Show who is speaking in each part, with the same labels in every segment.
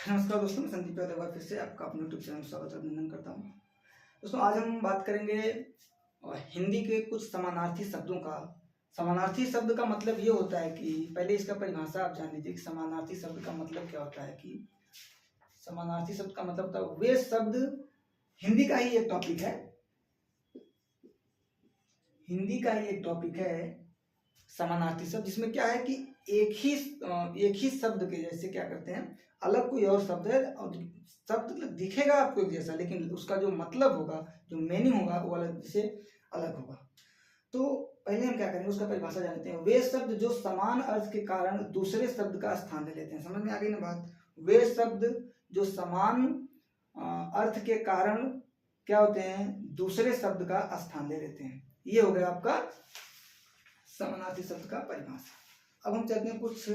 Speaker 1: नमस्कार दोस्तों, मैं संदीप यादव बार फिर से आपका अपने यूट्यूब चैनल में स्वागत अभिनंदन करता हूँ। दोस्तों, आज हम बात करेंगे हिंदी के कुछ समानार्थी शब्दों का। समानार्थी शब्द का मतलब ये होता है कि पहले इसका परिभाषा आप जान लीजिए कि समानार्थी शब्द का मतलब क्या होता है। कि समानार्थी शब्द का मतलब होता है वे शब्द, हिंदी का ही एक टॉपिक है, हिंदी का ही एक टॉपिक है समानार्थी शब्द, जिसमें क्या है कि एक ही शब्द के जैसे क्या करते हैं, अलग कोई और शब्द है और शब्द दिखेगा आपको एक जैसा, लेकिन उसका जो मतलब होगा, जो मीनिंग होगा, वो अलग से अलग होगा। तो पहले हम क्या करेंगे, उसका परिभाषा जानते हैं। वे शब्द जो समान अर्थ के कारण दूसरे शब्द का स्थान ले लेते हैं। समझ में आ गई ना बात? वे शब्द जो समान अर्थ के कारण क्या होते हैं, दूसरे शब्द का स्थान ले लेते हैं। ये हो गया आपका समानार्थी शब्द का परिभाषा। अब हम चलते हैं कुछ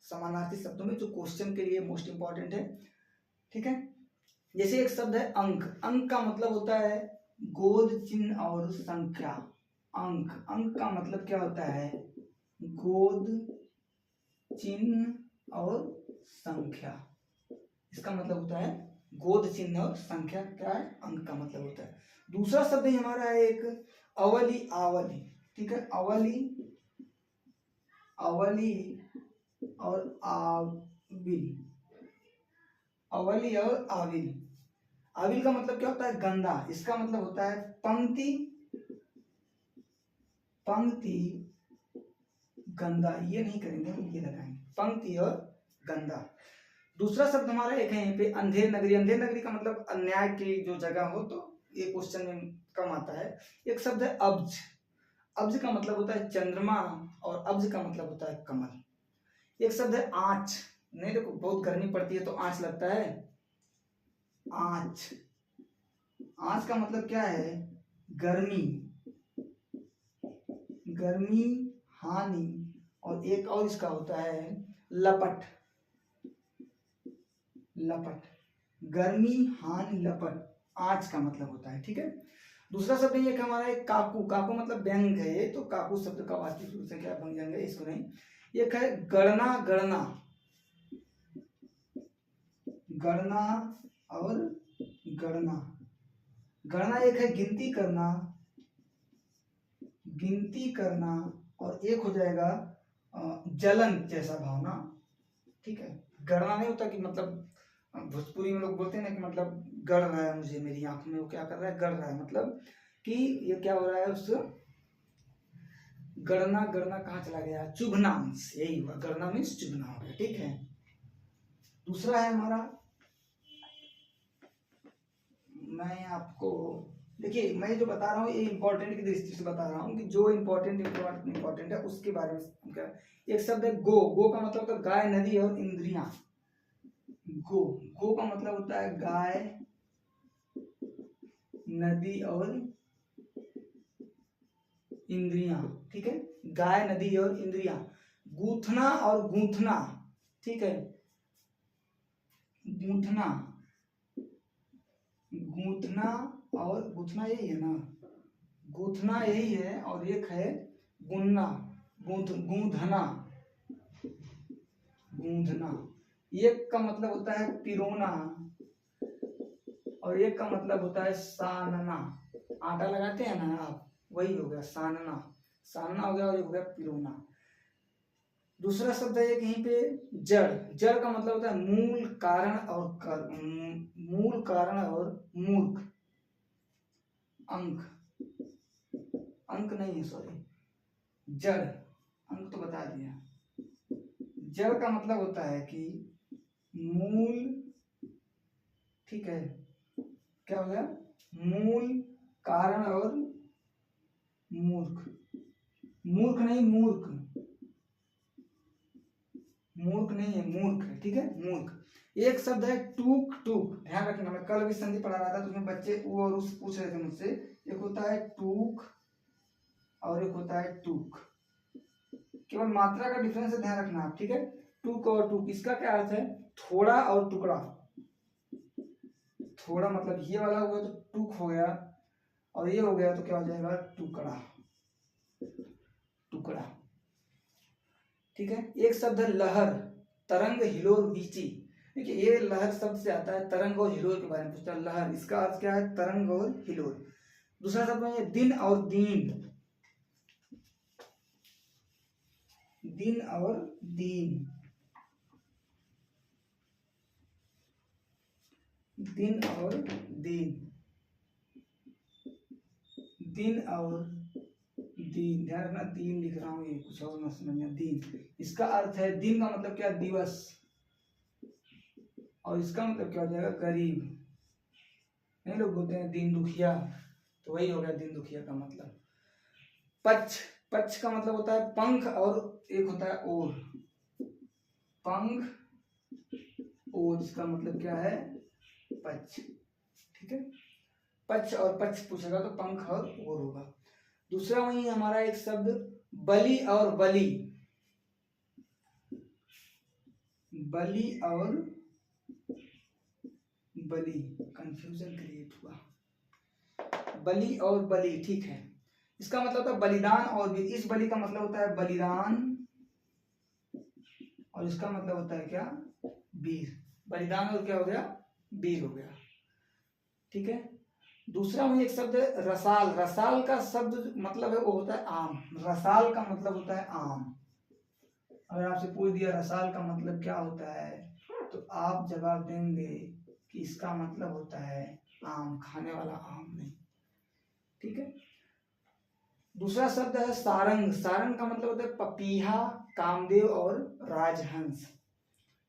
Speaker 1: समानार्थी शब्दों में जो क्वेश्चन के लिए मोस्ट इंपॉर्टेंट है। ठीक है, जैसे एक शब्द है अंक। अंक का मतलब होता है गोद चिन्ह और संख्या। अंक, अंक का मतलब क्या होता है, गोद चिन्ह और संख्या। इसका मतलब होता है गोद चिन्ह और संख्या, क्या है, अंक का मतलब होता है। दूसरा शब्द ही हमारा है एक अवली। आवली, ठीक है, अवली, अवली और आविल। अवली और आविल। आविल का मतलब क्या होता है, गंदा। इसका मतलब होता है पंक्ति, पंक्ति गंदा। ये नहीं करेंगे, ये लगाएंगे पंक्ति और गंदा। दूसरा शब्द हमारा एक है यहाँ पे अंधेर नगरी। अंधेर नगरी का मतलब अन्याय की जो जगह हो, तो ये क्वेश्चन में कम आता है। एक शब्द है अब्ज। अब्ज का मतलब होता है चंद्रमा और अब्ज का मतलब होता है कमल। एक शब्द है आंच। नहीं, देखो बहुत गर्मी पड़ती है तो आंच लगता है, आंच। आंच का मतलब क्या है, गर्मी, गर्मी, हानि। और एक और इसका होता है लपट, लपट, गर्मी, हानि, लपट, आंच का मतलब होता है। ठीक है, दूसरा शब्द ये हमारा है काकू। काकू मतलब व्यंग है ये, तो काकू शब्द का वास्तविक रूप से क्या बन जाएंगे, इसको नहीं। एक है गणना। गणना, गणना और गणना। गणना एक है गिनती करना, गिनती करना। और एक हो जाएगा जलन जैसा भावना। ठीक है, गणना नहीं होता कि मतलब भोजपुरी में लोग बोलते हैं ना कि मतलब गड़ रहा है मुझे, मेरी आंख में वो क्या कर रहा है, गड़ रहा है, मतलब कि ये क्या हो रहा है उस गणना। गणना कहाँ चला गया, चुभना, यही हुआ, गणना मीन्स चुभना हो गया। ठीक है, दूसरा है हमारा, मैं आपको देखिए, मैं जो बता रहा हूँ ये इंपॉर्टेंट की दृष्टि से बता रहा हूँ कि जो इंपॉर्टेंट है उसके बारे में क्या। एक शब्द है गो। गो का मतलब होता है गाय, नदी और इंद्रियां। गो, गो का मतलब होता है गाय, नदी और इंद्रियां। ठीक है, गाय, नदी और इंद्रियां। गूंथना और गूंथना। ठीक है, गूंथना, गूंथना और गूंथना यही है ना, गूंथना यही है। और एक है गुनना, गूंधना, गूंधना। एक का मतलब होता है पिरोना और एक का मतलब होता है सानना। आटा लगाते हैं ना आप, वही हो गया सानना। सानना हो गया और एक हो गया पिरोना। दूसरा शब्द है कहीं पे जड़। जड़ का मतलब होता है मूल, कारण और मूल, कारण और मूर्ख। अंक, अंक नहीं है, सॉरी, जड़। अंक तो बता दिया। जड़ का मतलब होता है कि मूल, ठीक है, क्या हो गया, मूल, कारण और मूर्ख। मूर्ख नहीं, मूर्ख, मूर्ख नहीं है, मूर्ख है। ठीक है, मूर्ख। एक शब्द है टूक। टूक, ध्यान रखना, मैं कल भी संधि पढ़ा रहा था तो उसमें बच्चे वो और उस पूछ रहे थे मुझसे। एक होता है टूक और एक होता है टूक। केवल मात्रा का डिफरेंस है, ध्यान रखना आप। ठीक है, टूक और टूक, इसका क्या अर्थ है, थोड़ा और टुकड़ा। थोड़ा मतलब ये वाला हुआ तो टूक हो गया, और ये हो गया तो क्या हो जाएगा, टुकड़ा, टुकड़ा। ठीक है, एक शब्द है लहर। तरंग, हिलोर, बीची। देखिए ये लहर शब्द से आता है, तरंग और हिलोर के बारे में पूछता है। लहर इसका अर्थ क्या है, तरंग और हिलोर। दूसरा शब्द है दिन और दीन, दिन और दीन, दिन और दीन, दिन और दीन, ध्यान रखना दीन लिख रहा हूँ, ये कुछ और मत समझना। दीन इसका अर्थ है, दिन का मतलब क्या, दिवस, और इसका मतलब क्या हो जाएगा, गरीब। नहीं लोग बोलते हैं दीन दुखिया, तो वही हो गया दीन दुखिया का मतलब। पक्ष, पक्ष का मतलब होता है पंख, और एक होता है ओर, पंख ओर, इसका मतलब क्या है, पक्ष। ठीक है, पक्ष और पक्ष पूछेगा तो पंख और ओर होगा। दूसरा वही हमारा एक शब्द बलि और बलि, बलि और बलि, कंफ्यूजन क्रिएट हुआ। बलि और बलि, ठीक है, इसका मतलब होता है बलिदान और वीर। इस बलि का मतलब होता है बलिदान, और इसका मतलब होता है क्या, वीर। बलिदान और क्या हो गया, वीर हो गया। ठीक है, दूसरा वही एक शब्द है रसाल। रसाल का शब्द मतलब है वो होता है आम, रसाल का मतलब होता है आम। अगर आपसे पूछ दिया रसाल का मतलब क्या होता है, तो आप जवाब देंगे कि इसका मतलब होता है आम, खाने वाला आम नहीं। ठीक है, दूसरा शब्द है सारंग। सारंग का मतलब होता है पपीहा, कामदेव और राजहंस।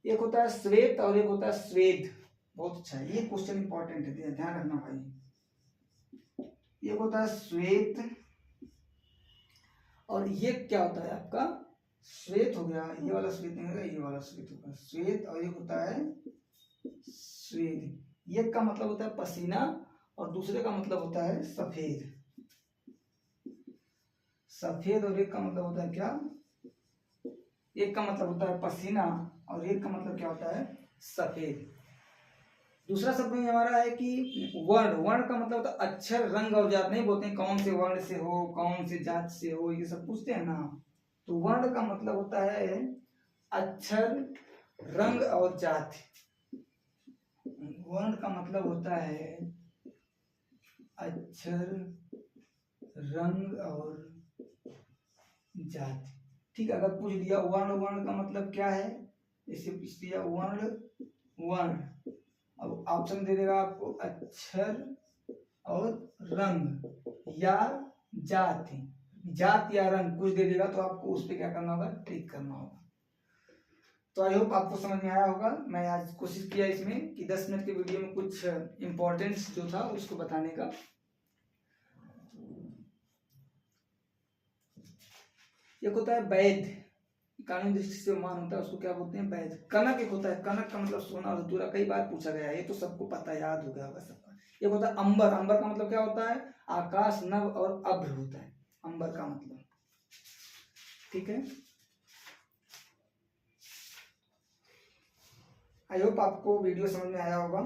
Speaker 1: एक होता है श्वेत और एक होता है स्वेद। बहुत अच्छा है, ये क्वेश्चन इंपॉर्टेंट है, ध्यान रखना भाई। एक होता है श्वेत, और ये क्या होता है आपका, श्वेत हो गया, ये वाला श्वेत नहीं होगा, ये वाला श्वेत होगा, श्वेत। और एक होता है स्वेद। एक का मतलब होता है पसीना, और दूसरे का मतलब होता है सफेद। सफेद और एक का मतलब होता है क्या, एक का मतलब होता है पसीना, और एक का मतलब क्या होता है, सफेद। दूसरा शब्द में हमारा है कि वर्ण। वर्ण का मतलब होता है अक्षर, रंग और जात। नहीं बोलते हैं कौन से वर्ण से हो, कौन से जात से हो, ये सब पूछते हैं ना। तो वर्ण का मतलब होता है अक्षर, रंग और जात। वर्ण का मतलब होता है अक्षर, रंग और जाति। ठीक है, अगर पूछ दिया वर्ण, वर्ण का मतलब क्या है, जैसे पूछ दिया वर्ण, वर्ण, अब ऑप्शन दे देगा आपको अक्षर और रंग या जाति, जात या रंग कुछ दे देगा, तो आपको उस पर क्या करना होगा, टिक करना होगा। तो आई होप आपको समझ में आया होगा। मैं आज कोशिश किया इसमें कि 10 मिनट के वीडियो में कुछ इम्पोर्टेंस जो था उसको बताने का। एक होता है वैध, कानूनी दृष्टि से मान होता है, उसको क्या बोलते हैं, वैध। कनक एक होता है, कनक का मतलब सोना और धतूरा, कई बार पूछा गया है, ये तो सबको पता, याद हो गया होगा सबका। एक होता है अंबर। अंबर का मतलब क्या होता है, आकाश, नभ और अभ्र होता है अंबर का मतलब। ठीक है, आई होप आपको वीडियो समझ में आया होगा।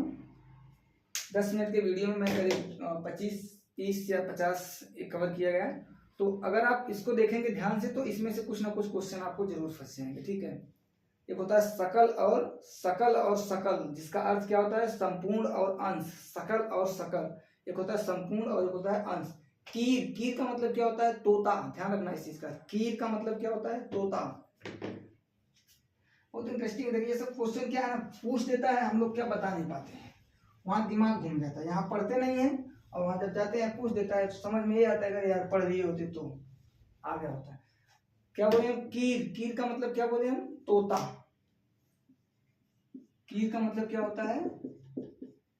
Speaker 1: 10 मिनट के वीडियो में मैं करीब 25, 30 या 50 कवर किया गया है। तो अगर आप इसको देखेंगे ध्यान से, तो इसमें से कुछ ना कुछ क्वेश्चन आपको जरूर फंस जाएंगे। ठीक है, एक होता है सकल और सकल और सकल, जिसका अर्थ क्या होता है, संपूर्ण और अंश। सकल और सकल, एक होता है संपूर्ण और एक होता है अंश। कीर, कीर का मतलब क्या होता है, तोता। ध्यान रखना इस चीज का, कीर का मतलब क्या होता है, तोता। बहुत इंटरेस्टिंग है, ये सब क्वेश्चन क्या है ना, पूछ देता है, हम लोग क्या बता नहीं पाते हैं, वहां दिमाग घूम जाता है। यहाँ पढ़ते नहीं है, और वहां जब जाते हैं पूछ देता है, तो समझ में ये आता है अगर यार पढ़ लिए होते तो आ गया होता है। क्या बोले हम, कीर। कीर का मतलब क्या बोले हम, तोता। कीर का मतलब क्या होता है,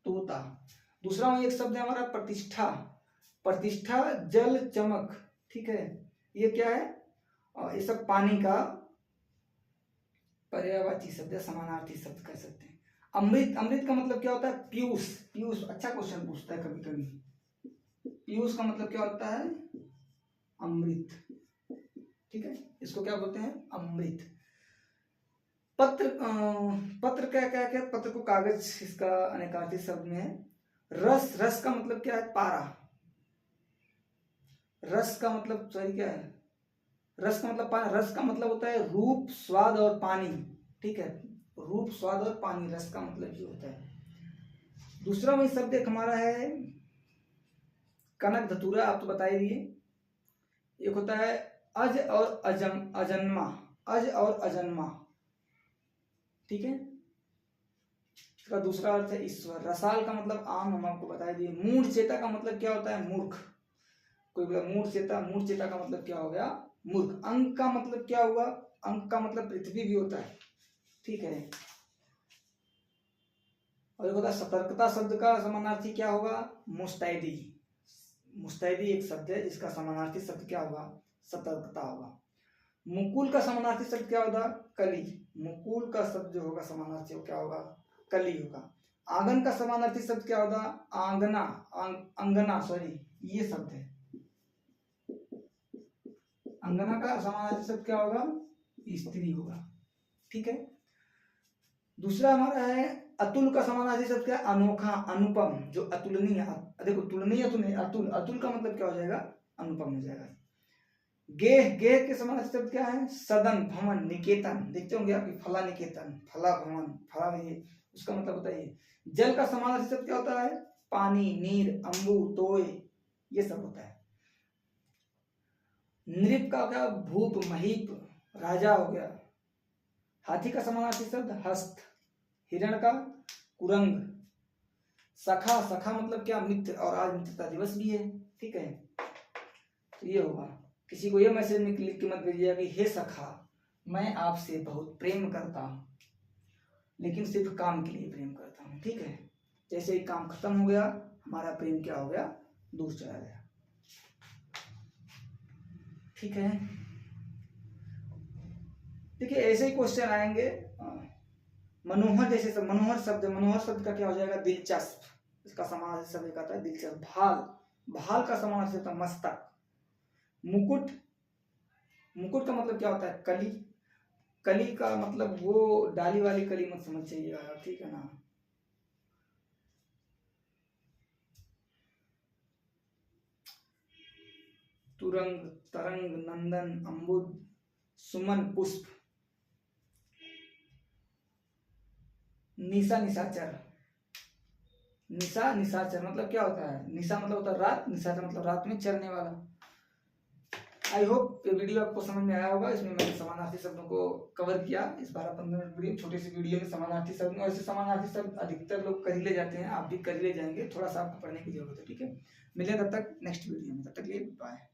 Speaker 1: तोता। दूसरा एक शब्द है हमारा प्रतिष्ठा। प्रतिष्ठा, जल, चमक। ठीक है, ये क्या है, ये सब पानी का पर्यायवाची शब्द है, समानार्थी शब्द कह सकते हैं। अमृत, अमृत का मतलब क्या होता है, पीयूष। पीयूष अच्छा क्वेश्चन पूछता है कभी कभी। पीयूष का मतलब क्या होता है, अमृत। ठीक है, इसको क्या बोलते हैं, अमृत। पत्र, पत्र क्या क्या क्या, पत्र को कागज, इसका अनेकार्थी शब्द में है। रस, रस का मतलब क्या है, पारा। रस का मतलब सॉरी क्या है, रस का मतलब पानी। रस का मतलब होता है रूप, स्वाद और पानी। ठीक है, रूप, स्वाद और पानी, रस का मतलब ये होता है। दूसरा वही शब्द एक हमारा है कनक धतूरा, आप तो बता ही दिए। एक होता है अज और अजन्मा, अज और अजन्मा, ठीक है। इसका दूसरा अर्थ है ईश्वर। रसाल का मतलब आम, हम आपको बता दिए। मूढ़ चेता का मतलब क्या होता है? मूर्ख। कोई बोला मूढ़ चेता, मूढ़ चेता का मतलब क्या हो गया? मूर्ख। अंक का मतलब क्या हुआ? अंक का मतलब पृथ्वी भी होता है, ठीक है। और एक होता है सतर्कता शब्द का समानार्थी क्या होगा? मुस्तैदी। मुस्तैदी एक शब्द है जिसका समानार्थी शब्द क्या होगा? सतर्कता होगा। मुकुल का समानार्थी शब्द क्या होगा? कली। मुकुल का शब्द जो होगा समानार्थी क्या होगा? कली होगा। आंगन का समानार्थी शब्द क्या होगा? आंगना, अंगना, सॉरी ये शब्द है। अंगना का समानार्थी शब्द क्या होगा? स्त्री होगा, ठीक है। दूसरा हमारा है अतुल का समानार्थी शब्द क्या? अनोखा, अनुपम, जो अतुलनीय। देखो तुलनीय तो नहीं, अतुल, अतुल का मतलब क्या हो जाएगा? अनुपम हो जाएगा। गेह, गेह के समानार्थी शब्द क्या है? सदन, भवन, निकेतन। देखते होंगे आपकी फला निकेतन, फला भवन, फला नहीं, उसका मतलब बताइए। जल का समानार्थी शब्द क्या होता है? पानी, नीर, अंबु, तोय, ये सब होता है। नृप का क्या? भूप, महीप, राजा हो गया। हाथी का समानार्थी शब्द हस्त। हिरण का कुरंग। सखा, सखा मतलब क्या? मित्र, और आज मित्रता दिवस भी है, ठीक है। तो ये होगा। किसी को ये मैसेज में लिख के मत भेजिएगा कि हे सखा, मैं आपसे बहुत प्रेम करता हूँ, लेकिन सिर्फ काम के लिए प्रेम करता हूँ, ठीक है। जैसे ही काम खत्म हो गया, हमारा प्रेम क्या हो गया? दूर चला गया, ठीक है। देखिए ऐसे ही क्वेश्चन आएंगे। मनोहर जैसे सब, मनोहर शब्द, मनोहर शब्द का क्या हो जाएगा? दिलचस्प। इसका समानार्थी शब्द एक आता है दिलचस्प। भाल, भाल का समानार्थी होता है मस्तक। मुकुट, मुकुट का मतलब क्या होता है? कली। कली का मतलब वो डाली वाली कली मत समझ जाइएगा, ठीक है ना। तुरंग, तरंग, नंदन, अम्बुद, सुमन, पुष्प। निशा, निशाचर। निशा, निशाचर मतलब क्या होता है? निशा मतलब होता है रात, निशाचर मतलब रात में चरने वाला। आई होप ये वीडियो आपको समझ में आया होगा। इसमें मैंने समानार्थी शब्दों को कवर किया। इस 12-15 मिनट वीडियो, छोटी सी वीडियो में समानार्थी शब्द, और ऐसे समानार्थी शब्द अधिकतर लोग कर ही ले जाते हैं, आप भी कर ही ले जाएंगे, थोड़ा सा आपको पढ़ने की जरूरत है, ठीक है। मिलें तब तक नेक्स्ट वीडियो में, तब तक लिए बाय।